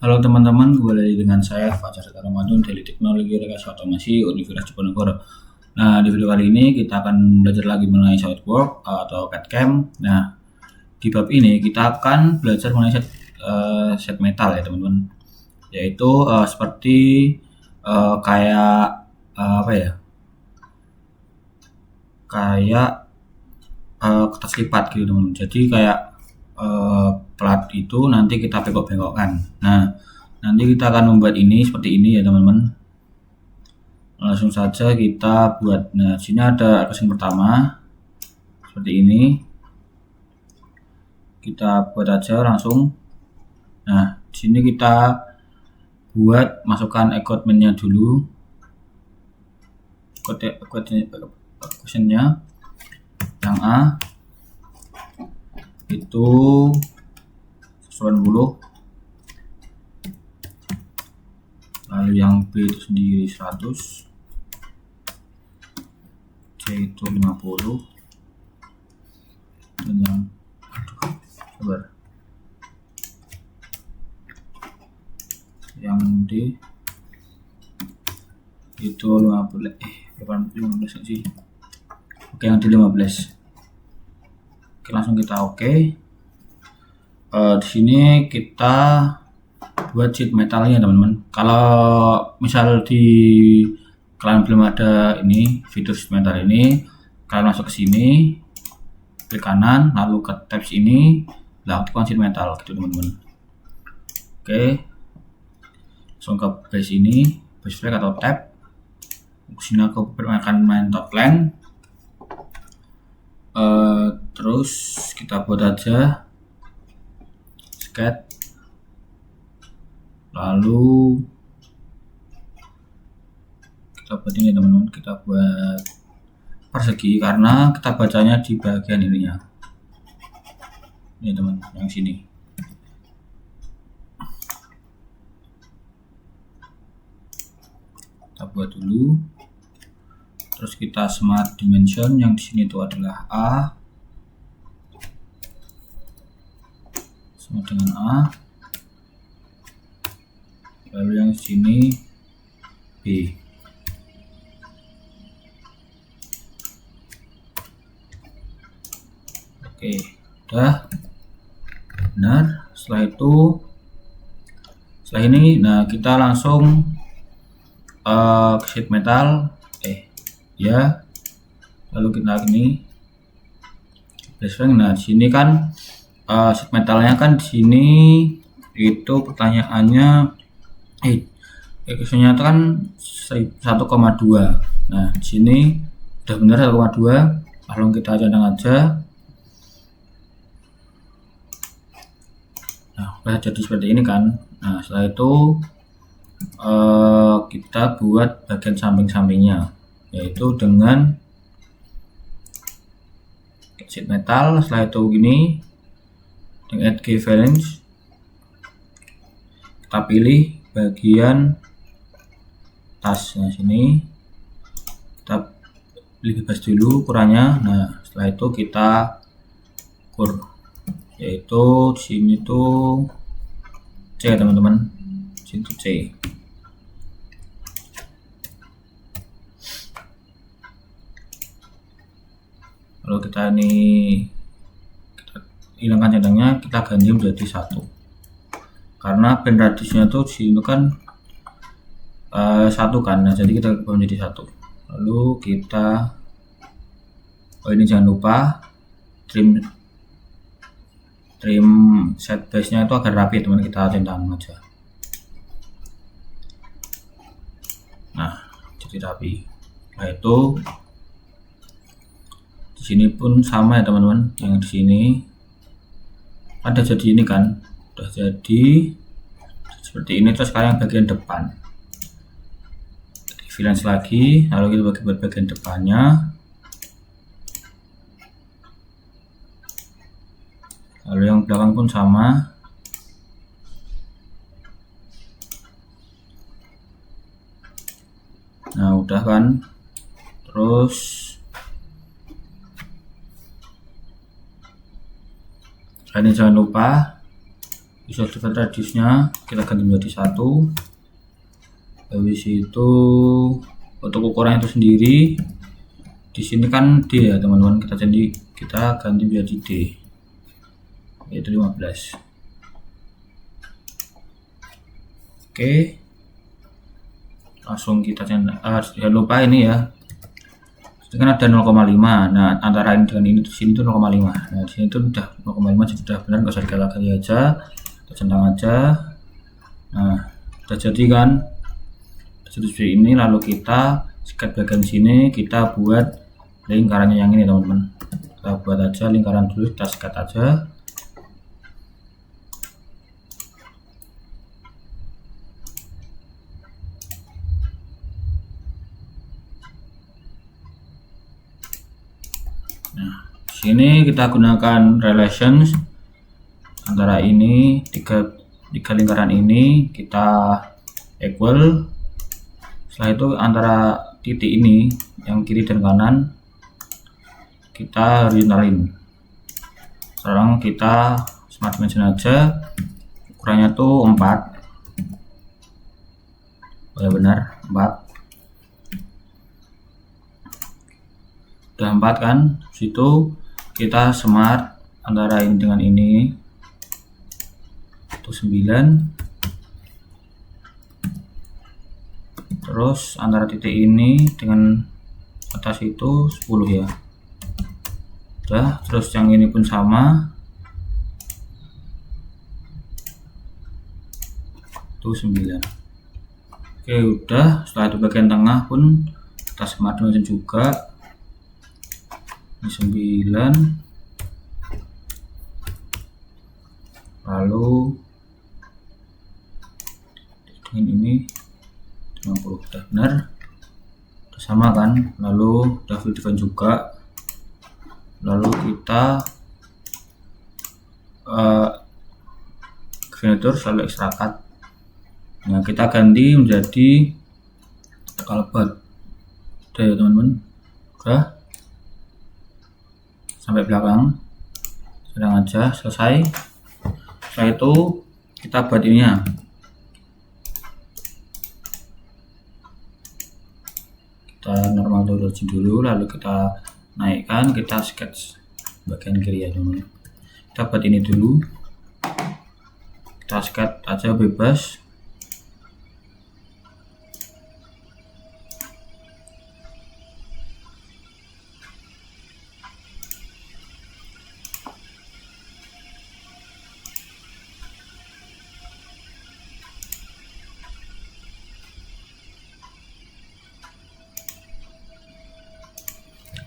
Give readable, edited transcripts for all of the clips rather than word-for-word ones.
Halo teman-teman, kembali lagi dengan saya Fajar Ramadan dari Teknologi Rekayasa Otomasi Universitas Diponegoro. Nah, di video kali ini kita akan belajar lagi mengenai SolidWorks atau CAD/CAM. Nah, di bab ini kita akan belajar mengenai set metal ya teman-teman. Yaitu seperti kayak apa ya? Kayak kertas lipat gitu teman-teman. Jadi kayak plat itu nanti kita bengkok-bengkokkan. Nah, nanti kita akan membuat ini seperti ini ya teman-teman. Langsung saja kita buat. Nah, sini ada rekening pertama seperti ini. Kita buat aja langsung. Nah, di sini kita buat masukkan equipment-nya dulu. Equation-nya yang A itu 90, lalu yang B itu sendiri 100, C itu 50, dan yang yang D itu 15 sih. Oke, yang D 15. Oke, langsung kita oke. Di sini kita buat sheet metalnya teman-teman. Kalau misal di kalian belum ada ini fitur sheet metal ini, kalian masuk ke sini, klik kanan, lalu ke tabs ini, lakukan sheet metal gitu teman-teman. Oke, langsung ke base ini, base flag atau tab. Sini aku akan main top line. Terus kita buat aja sketch, lalu kita buat ini teman-teman, kita buat persegi karena kita bacanya di bagian ininya ini teman, yang sini. Kita buat dulu, terus kita smart dimension yang di sini itu adalah A sama dengan A, lalu yang sini B. Oke, udah benar. Setelah ini, nah kita langsung ke sheet metal ya, lalu kita ini nah di sini kan sheet metalnya kan di sini itu pertanyaannya equationnya itu kan 1,2. Nah di sini udah benar 1,2, lalu kita cadang aja. Nah udah jadi seperti ini kan. Nah setelah itu kita buat bagian samping-sampingnya, yaitu dengan sheet metal. Setelah itu gini, dengan add key valence, kita pilih bagian tasnya sini, kita pilih bebas dulu ukurannya. Nah setelah itu kita ukur, yaitu di sini tuh C teman-teman, situ C. Lalu kita hilangkan cadangnya, kita ganti menjadi 1 karena band radiusnya tuh di sini kan 1 kan. Nah jadi kita ubah menjadi 1. Lalu kita ini jangan lupa trim set base nya itu agar rapi teman, kita centang aja. Nah jadi rapi. Nah itu di sini pun sama ya teman-teman, yang di sini ada jadi ini kan, udah jadi seperti ini. Terus sekarang bagian depan valence lagi, lalu kita bagi buat bagian depannya, lalu yang belakang pun sama. Nah udah kan. Terus ini jangan lupa visual divide radiusnya kita ganti menjadi 1. Habis itu untuk ukuran itu sendiri di sini kan D ya teman-teman, kita ganti menjadi D, yaitu 15. Oke, langsung kita jangan lupa ini ya, kan ada 0,5. Nah antara ini dengan ini di sini tuh 0,5. Nah di sini tuh udah 0,5 sudah benar, nggak usah digali aja, kita centang aja. Nah udah jadi kan, seperti ini. Lalu kita sikat bagian sini, kita buat lingkarannya yang ini teman-teman. Kita buat aja lingkaran dulu, kita sikat aja. Nah, sini kita gunakan relations antara ini tiga lingkaran ini, kita equal. Setelah itu antara titik ini yang kiri dan kanan kita horizontalin. Sekarang kita smart dimension aja, ukurannya tuh 4. Benar 4. Udah 4 kan, situ kita smart antara ini dengan ini itu 9, terus antara titik ini dengan atas itu 10 ya. Udah, terus yang ini pun sama, itu 9. Oke udah, setelah itu bagian tengah pun kita smart dimension juga, ini 9, lalu dengan ini 50. Udah benar, udah sama kan. Lalu udah fill define juga, lalu kita generator selalu ekstrakat. Nah kita ganti menjadi kalbat. Udah ya teman-teman, udah sampai belakang, sedang aja selesai. Setelah itu kita buat ininya, kita normal dulu, lalu kita naikkan, kita sketch bagian kiri ya teman-teman. Kita buat ini dulu, kita sketch aja bebas.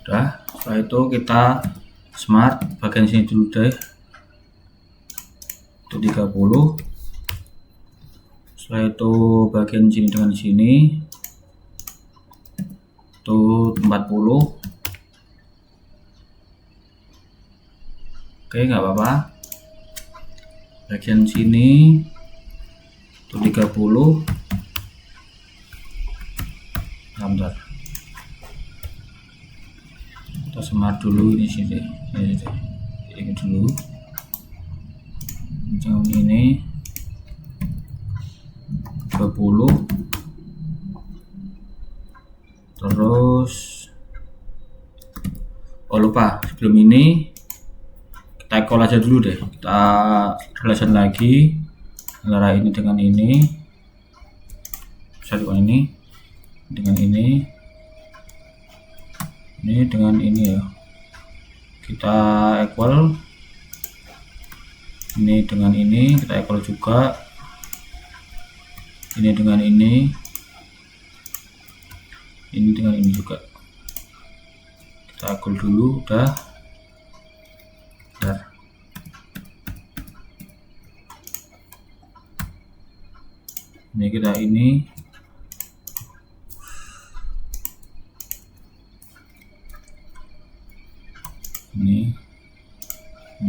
Udah, setelah itu kita smart bagian sini dulu deh, itu 30. Setelah itu bagian sini dengan sini itu 40. Oke nggak apa-apa. Bagian sini itu 30. Bentar, kita smart dulu ini sini, ini dulu, jauh ini 20. Terus lupa, sebelum ini kita call aja dulu deh, kita relation lagi antara ini dengan ini, satu ini dengan ini dengan ini ya, kita equal. Ini dengan ini kita equal juga, ini dengan ini dengan ini juga kita equal dulu. Udah, bentar. Ini kita ini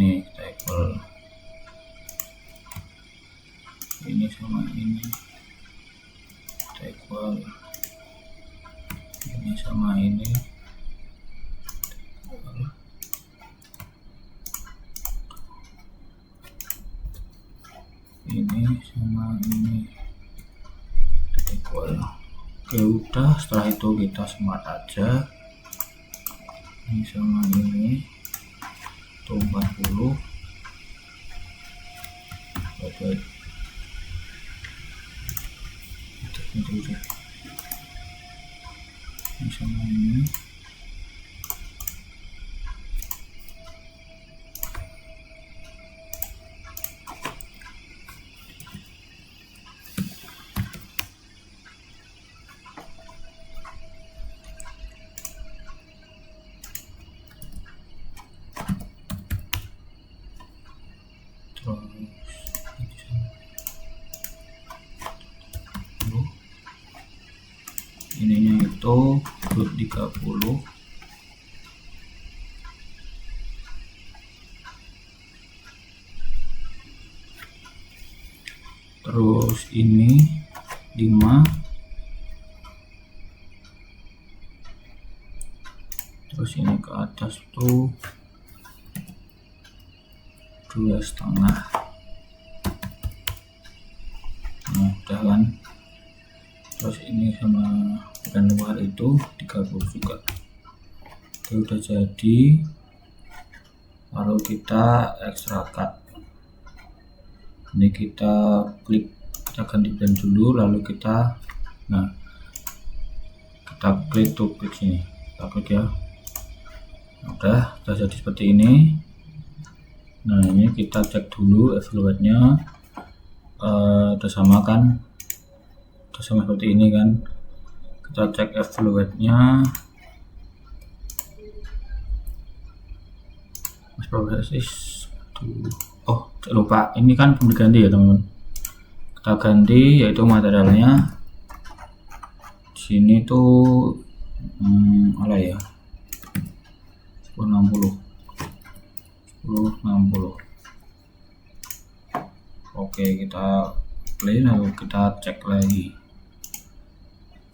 kita equal, ini sama ini kita equal, ini sama ini ya. Oke, udah. Setelah itu kita smart aja. Ini sama ini itu 40. Wait. Itu aja. Ini sama ini. Ininya itu 30. Terus ini 5. Terus ini ke atas tuh 2,5. Nah, udah kan. Terus ini sama bagian luar itu 30 juga. Oke, udah jadi. Lalu kita extract. Ini kita klik, kita ganti blend dulu, lalu kita klik tuh klik sini, kita klik ya. Udah jadi seperti ini. Nah, ini kita cek dulu evaluate-nya. Udah sama kan, udah sama seperti ini kan. Kita cek evaluate-nya. Mas progress. Oh, lupa, ini kan belum diganti ya teman-teman. Kita ganti yaitu materialnya. Di sini tuh ala ya, 1060. Oke, kita play lalu kita cek lagi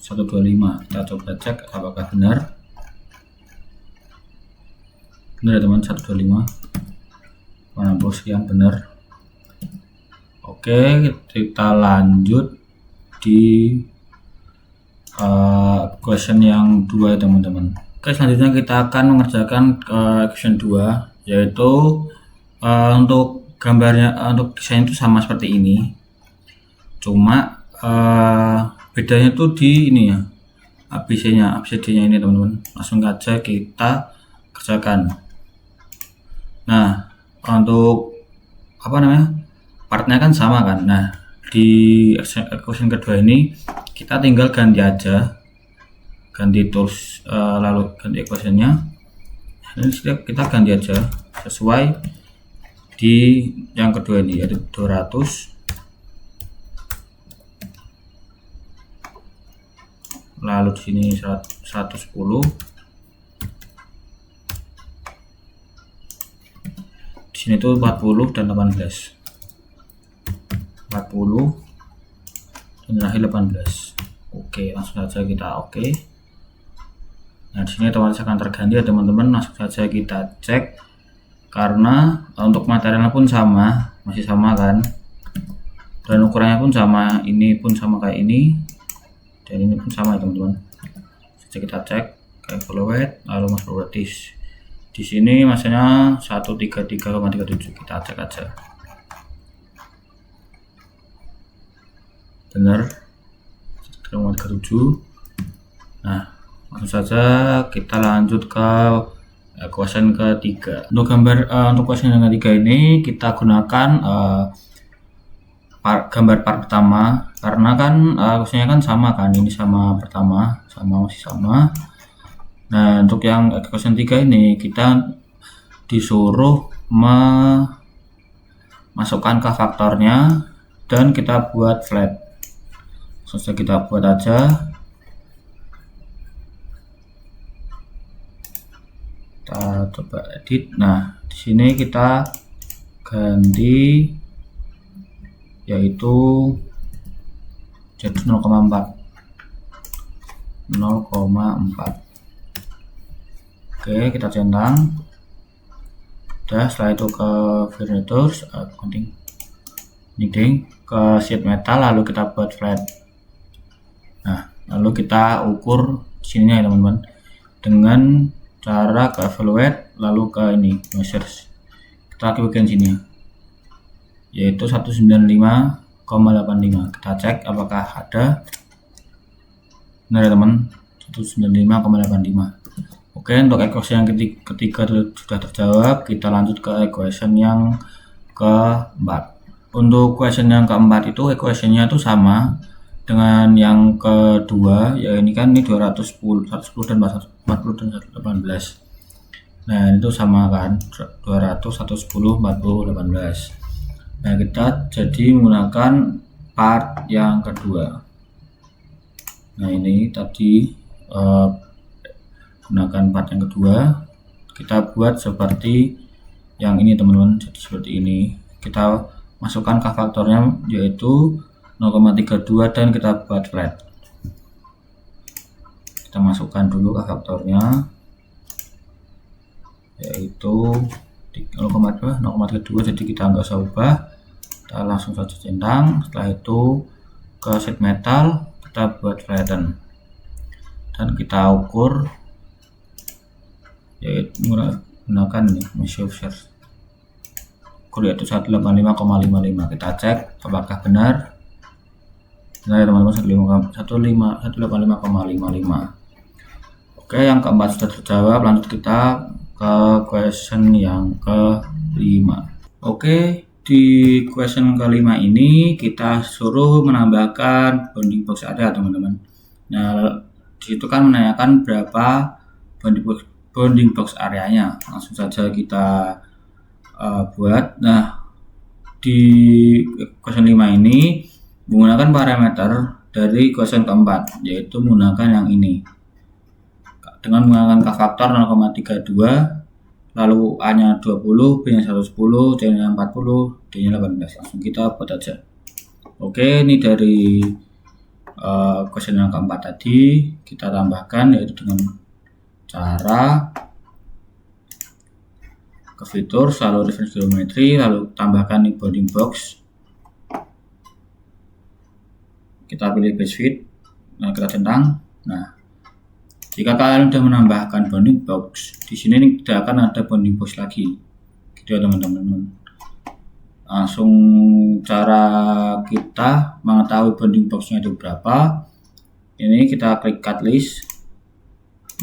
125. Kita coba cek apakah benar ya teman, 125 60 sekian benar. Oke, kita lanjut di question yang 2 ya teman-teman. Oke, selanjutnya kita akan mengerjakan question 2, yaitu untuk gambarnya, untuk desain itu sama seperti ini, cuma bedanya tuh di ini ya, ABCD-nya ini teman-teman. Langsung aja kita kerjakan. Nah, untuk partnya kan sama kan. Nah, di question kedua ini kita tinggal ganti aja, ganti tools, lalu ganti equationnya. Ini kita ganti aja sesuai di yang kedua ini, yaitu 200 lalu di sini 110, di sini tuh 40 dan 18, 40 dan terakhir 18. Oke, langsung saja kita oke. Nah, di sini otomatis akan terganti ya teman-teman. Langsung saja kita cek, karena untuk materialnya pun sama, masih sama kan, dan ukurannya pun sama, ini pun sama kayak ini, dan ini pun sama ya teman-teman. Jadi kita cek ke evaluate, lalu mas properties. Di sini masanya 133,37, kita cek aja. Benar 133,37. Nah, langsung saja kita lanjut ke question ketiga. Untuk question yang ketiga ini kita gunakan gambar part pertama, karena kan questionnya kan sama kan, ini sama pertama, masih sama. Nah, untuk yang question 3 ini kita disuruh memasukkan ke faktornya dan kita buat flat. Selesai, kita buat aja. Kita coba edit. Nah, di sini kita ganti yaitu jadi 0,4. Oke, kita centang. Udah, setelah itu ke furniture, knitting ke sheet metal, lalu kita buat flat. Nah, lalu kita ukur sininya ya teman-teman, dengan cara ke evaluate lalu ke ini measures. Kita ke bagian sini yaitu 195,85. Kita cek apakah ada. Benar ya teman, 195,85. Oke, untuk equation yang ketiga sudah terjawab. Kita lanjut ke equation yang keempat. Untuk equation yang keempat itu equationnya itu sama dengan yang kedua, ya ini kan ini 210, 110 dan 40 dan 118. Nah, itu sama kan, 200, 110, 40, 18. Nah, kita jadi menggunakan part yang kedua. Nah, ini tadi gunakan part yang kedua. Kita buat seperti yang ini teman-teman, jadi seperti ini. Kita masukkan K faktornya yaitu 0,32 dan kita buat flat. Kita masukkan dulu K faktornya yaitu 0,32, jadi kita nggak usah ubah, kita langsung saja centang. Setelah itu ke sheet metal kita buat flatten dan kita ukur yaitu menggunakan ini measure ukur yaitu 185,55. Kita cek apakah benar. Benar ya teman-teman, 185,55. Oke, yang keempat sudah terjawab. Lanjut kita ke question yang kelima. Oke, di question kelima ini kita suruh menambahkan bounding box area teman-teman. Nah, disitu kan menanyakan berapa bounding box areanya. Langsung saja kita buat. Nah, di question 5 ini menggunakan parameter dari question keempat, yaitu menggunakan yang ini dengan menggunakan K faktor 0,32, lalu A nya 20, B nya 110, C nya 40, D nya 18. Langsung kita buat aja. Oke, ini dari question yang keempat tadi kita tambahkan yaitu dengan cara ke fitur, lalu reference geometry, lalu tambahkan di bounding box. Kita pilih base fit, nah kita centang. Nah, jika kalian sudah menambahkan bounding box, di sini tidak akan ada bounding box lagi, gitu ya teman-teman. Langsung cara kita mengetahui bounding boxnya itu berapa. Ini kita klik cut list,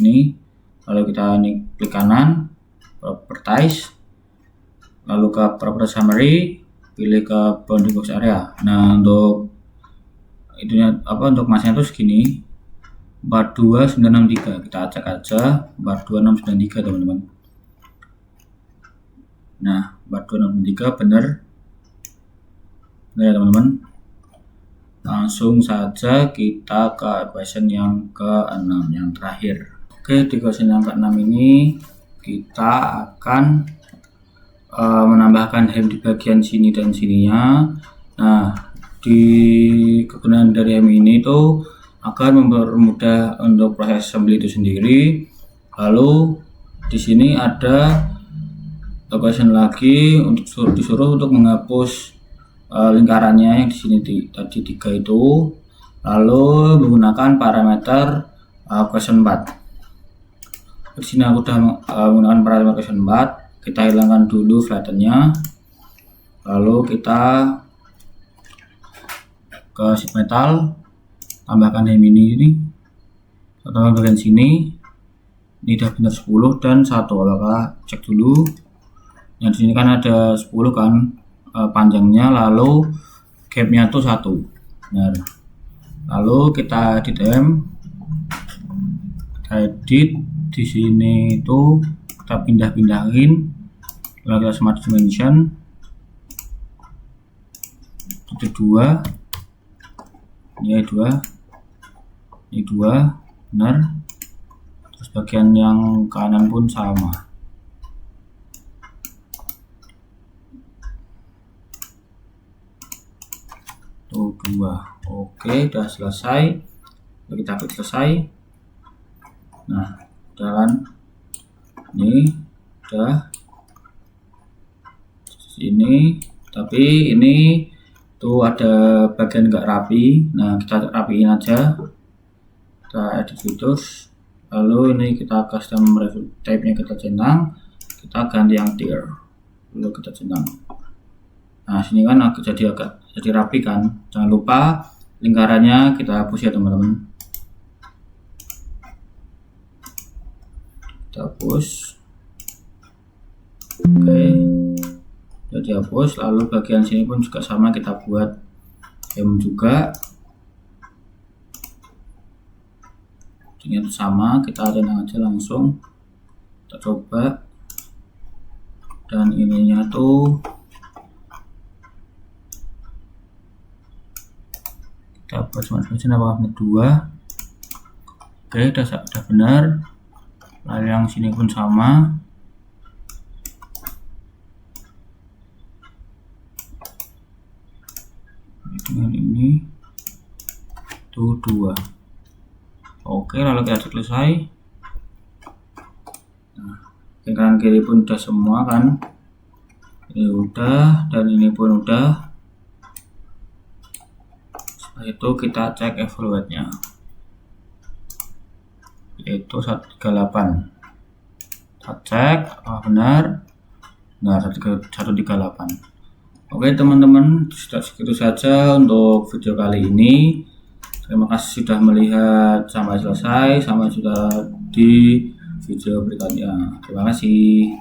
ini, lalu kita ini klik kanan, properties, lalu ke property summary, pilih ke bounding box area. Nah, untuk itunya untuk masnya itu segini, 42963. Kita cek aja 42693 teman-teman. Nah, 42693 benar ya teman-teman. Langsung saja kita ke question yang ke-6, yang terakhir. Oke, di question yang ke-6 ini kita akan menambahkan hem di bagian sini dan sininya. Nah, di kegunaan dari hem ini itu akan mempermudah untuk proses assembly itu sendiri. Lalu di sini ada question lagi untuk disuruh untuk menghapus lingkarannya yang di sini tadi 3 itu, lalu menggunakan parameter question 4. Di sini aku sudah menggunakan parameter question 4. Kita hilangkan dulu flattennya, lalu kita ke sheet metal, tambahkan hem ini atau bagian sini. Ini udah benar 10 dan 1. Apakah cek dulu. Yang di sini kan ada 10 kan panjangnya, lalu gapnya tuh 1. Benar. Lalu kita edit hem, edit di sini itu kita pindah-pindahin, lalu kita smart dimension itu 2. Ini 2, benar. Terus bagian yang kanan pun sama. Tuh 2. Oke, udah selesai. Lalu kita klik selesai. Nah, jalan. Ini udah sini, tapi ini tuh ada bagian nggak rapi. Nah, kita rapiin aja. kita edit features, lalu ini kita custom review type nya kita centang, kita ganti yang tier, lalu kita centang. Nah sini kan jadi rapi kan. Jangan lupa lingkarannya kita hapus ya teman-teman. Kita hapus. Oke, sudah dihapus. Lalu bagian sini pun juga sama, kita buat hem juga. Ini sama, kita centang aja langsung. Kita coba. Dan ininya tuh kita buat smart function apakah benar 2. Oke, udah benar. Lalu yang sini pun sama. Dengan ini tuh 2. Oke, lalu kita selesai. Nah, kanan kiri pun udah semua kan. Ini udah, dan ini pun udah. Setelah itu kita cek evaluate nya, yaitu 138. Kita cek benar 138. Oke teman-teman, sudah segitu saja untuk video kali ini. Terima kasih sudah melihat sampai selesai. Sampai jumpa di video berikutnya. Terima kasih.